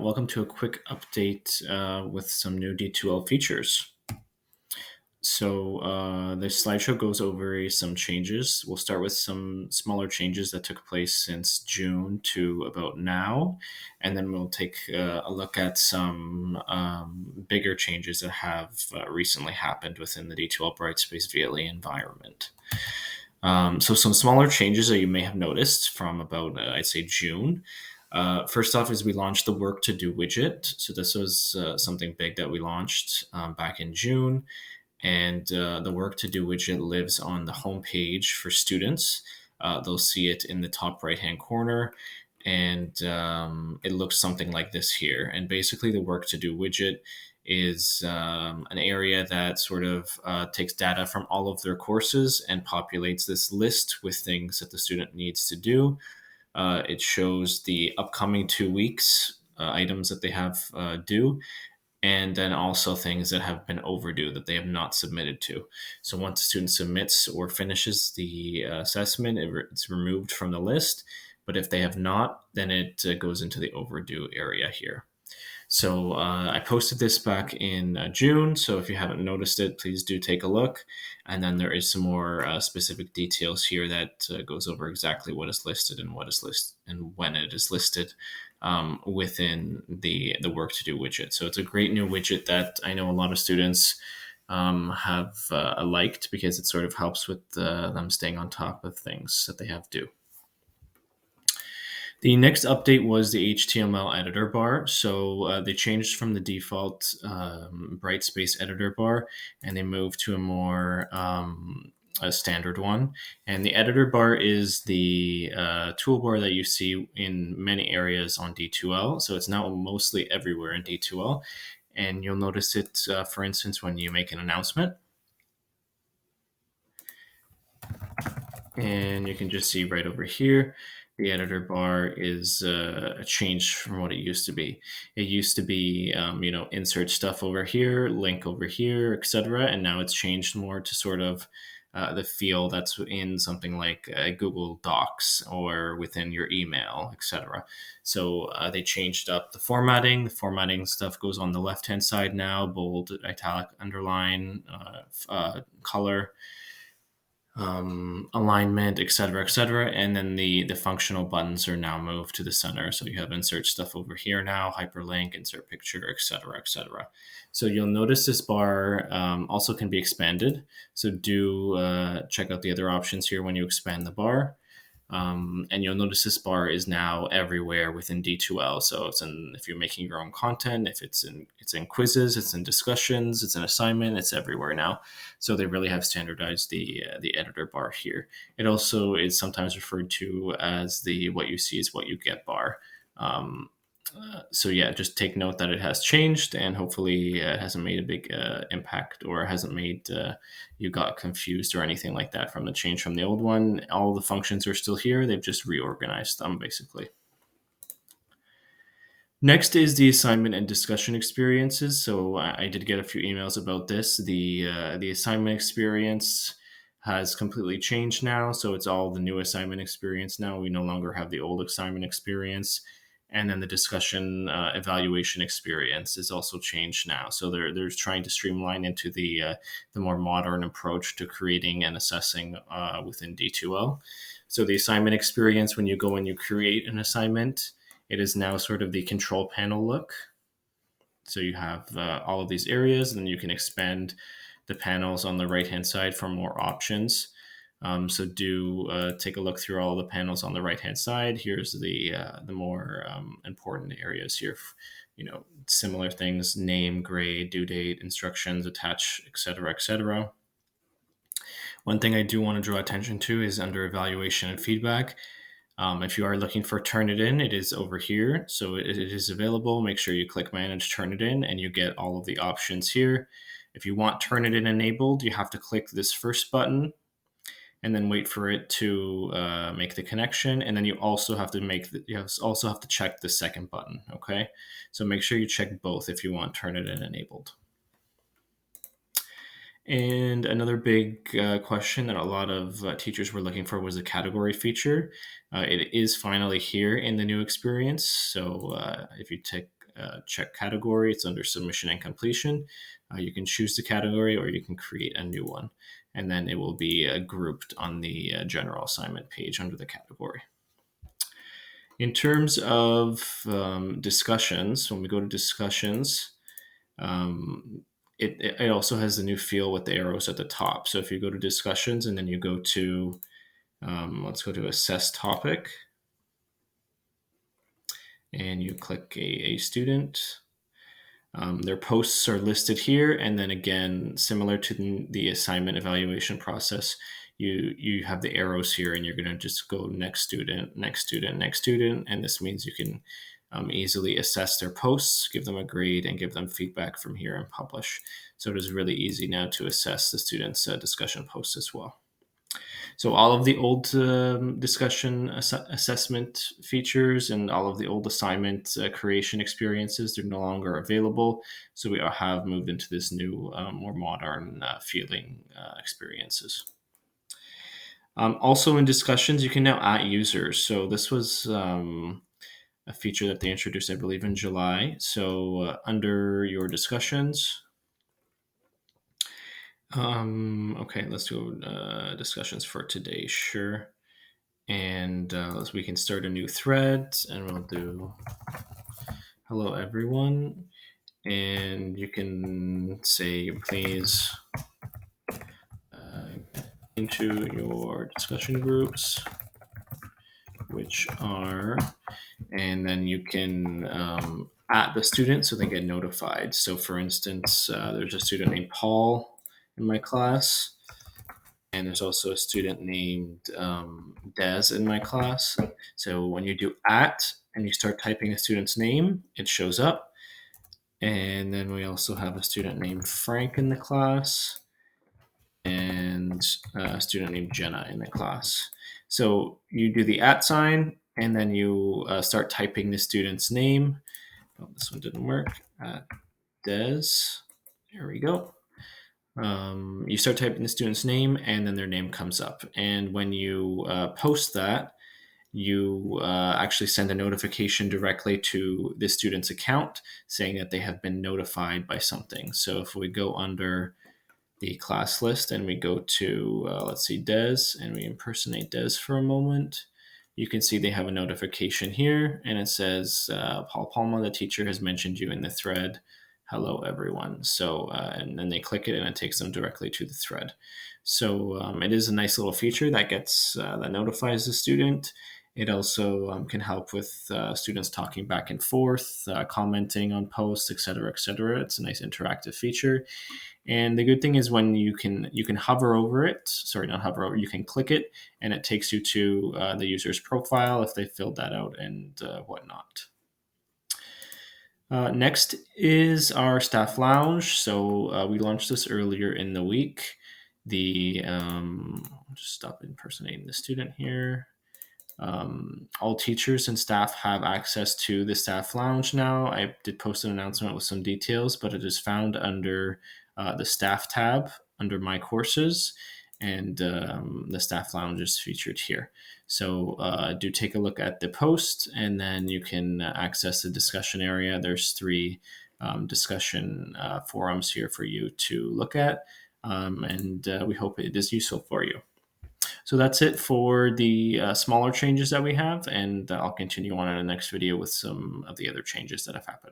Welcome to a quick update with some new D2L features. So this slideshow goes over some changes. We'll start with some smaller changes that took place since June to about now, and then we'll take a look at some bigger changes that have recently happened within the D2L Brightspace VLE environment. So some smaller changes that you may have noticed from about, I'd say, June. First off is we launched the Work to Do widget. So this was something big that we launched back in June. And the Work to Do widget lives on the home page for students. They'll see it in the top right-hand corner. And it looks something like this here. And basically the Work to Do widget is an area that sort of takes data from all of their courses and populates this list with things that the student needs to do. It shows the upcoming 2 weeks items that they have due, and then also things that have been overdue that they have not submitted to. So once a student submits or finishes the assessment, it's removed from the list. But if they have not, then it goes into the overdue area here. So I posted this back in June. So if you haven't noticed it, please do take a look. And then there is some more specific details here that goes over exactly what is listed and what is listed and when it is listed within the Work to Do widget. So it's a great new widget that I know a lot of students have liked because it sort of helps with them staying on top of things that they have due. The next update was the HTML editor bar. So they changed from the default Brightspace editor bar and they moved to a more a standard one. And the editor bar is the toolbar that you see in many areas on D2L. So it's now mostly everywhere in D2L. And you'll notice it, for instance, when you make an announcement. And you can just see right over here, the editor bar is a change from what it used to be. It used to be, insert stuff over here, link over here, etc. And now it's changed more to sort of the feel that's in something like Google Docs or within your email, etc. So they changed up the formatting. The formatting stuff goes on the left-hand side now, bold, italic, underline, color, alignment, etc., and then the functional buttons are now moved to the center. So you have insert stuff over here now, hyperlink, insert picture, etc. So you'll notice this bar also can be expanded. So do check out the other options here when you expand the bar. And you'll notice this bar is now everywhere within D2L. So if you're making your own content, if it's in quizzes, it's in discussions, it's an assignment, it's everywhere now. So they really have standardized the editor bar here. It also is sometimes referred to as the what you see is what you get bar. So yeah, just take note that it has changed, and hopefully it hasn't made a big impact, or hasn't made you got confused or anything like that from the change from the old one. All the functions are still here. They've just reorganized them, basically. Next is the assignment and discussion experiences. So I did get a few emails about this. The assignment experience has completely changed now. So it's all the new assignment experience now. We no longer have the old assignment experience. And then the discussion evaluation experience is also changed now. So they're trying to streamline into the more modern approach to creating and assessing within D2L. So the assignment experience, when you go and you create an assignment, it is now sort of the control panel look. So you have all of these areas, and then you can expand the panels on the right-hand side for more options. So do take a look through all the panels on the right-hand side. Here's the more important areas here. Similar things: name, grade, due date, instructions, attach, etc. One thing I do want to draw attention to is under evaluation and feedback. If you are looking for Turnitin, it is over here. So it is available. Make sure you click Manage Turnitin and you get all of the options here. If you want Turnitin enabled, you have to click this first button and then wait for it to make the connection. And then you also have to check the second button. Okay, so make sure you check both if you want Turnitin enabled. And another big question that a lot of teachers were looking for was a category feature. It is finally here in the new experience. So if you check category. It's under submission and completion. You can choose the category or you can create a new one, and then it will be grouped on the general assignment page under the category. In terms of discussions, when we go to discussions, it also has the new feel with the arrows at the top. So if you go to discussions and then you go to, let's go to assess topic, and you click a student. Their posts are listed here, and then again, similar to the assignment evaluation process, you have the arrows here, and you're going to just go next student, next student, next student, and this means you can easily assess their posts, give them a grade, and give them feedback from here and publish. So it is really easy now to assess the students' discussion posts as well. So all of the old discussion assessment features and all of the old assignment creation experiences, they're no longer available. So we have moved into this new, more modern feeling experiences. Also in discussions, you can now add users. So this was a feature that they introduced, I believe, in July. So under your discussions, okay, let's do discussions for today. Sure. And we can start a new thread, and we'll do hello everyone. And you can say, please into your discussion groups, which are, and then you can at the student so they get notified. So for instance, there's a student named Paul in my class, and there's also a student named Des in my class. So when you do at and you start typing a student's name, it shows up. And then we also have a student named Frank in the class and a student named Jenna in the class. So you do the at sign, and then you start typing the student's name. Oh, this one didn't work. Des. There we go. You start typing the student's name, and then their name comes up. And when you post that, you actually send a notification directly to the student's account saying that they have been notified by something. So if we go under the class list and we go to, let's see, Des, and we impersonate Des for a moment, you can see they have a notification here, and it says, Paul Palma, the teacher, has mentioned you in the thread. Hello, everyone. So, and then they click it, and it takes them directly to the thread. So it is a nice little feature that gets that notifies the student. It also can help with students talking back and forth, commenting on posts, etc., etc. It's a nice interactive feature. And the good thing is when you can hover over it, sorry, not hover over, you can click it, and it takes you to the user's profile if they filled that out and whatnot. Next is our staff lounge. So we launched this earlier in the week. I'll just stop impersonating the student here. All teachers and staff have access to the staff lounge now. I did post an announcement with some details, but it is found under the staff tab under my courses, and the staff lounge is featured here. So do take a look at the post, and then you can access the discussion area. There's 3 discussion forums here for you to look at, and we hope it is useful for you. So that's it for the smaller changes that we have, and I'll continue on in the next video with some of the other changes that have happened.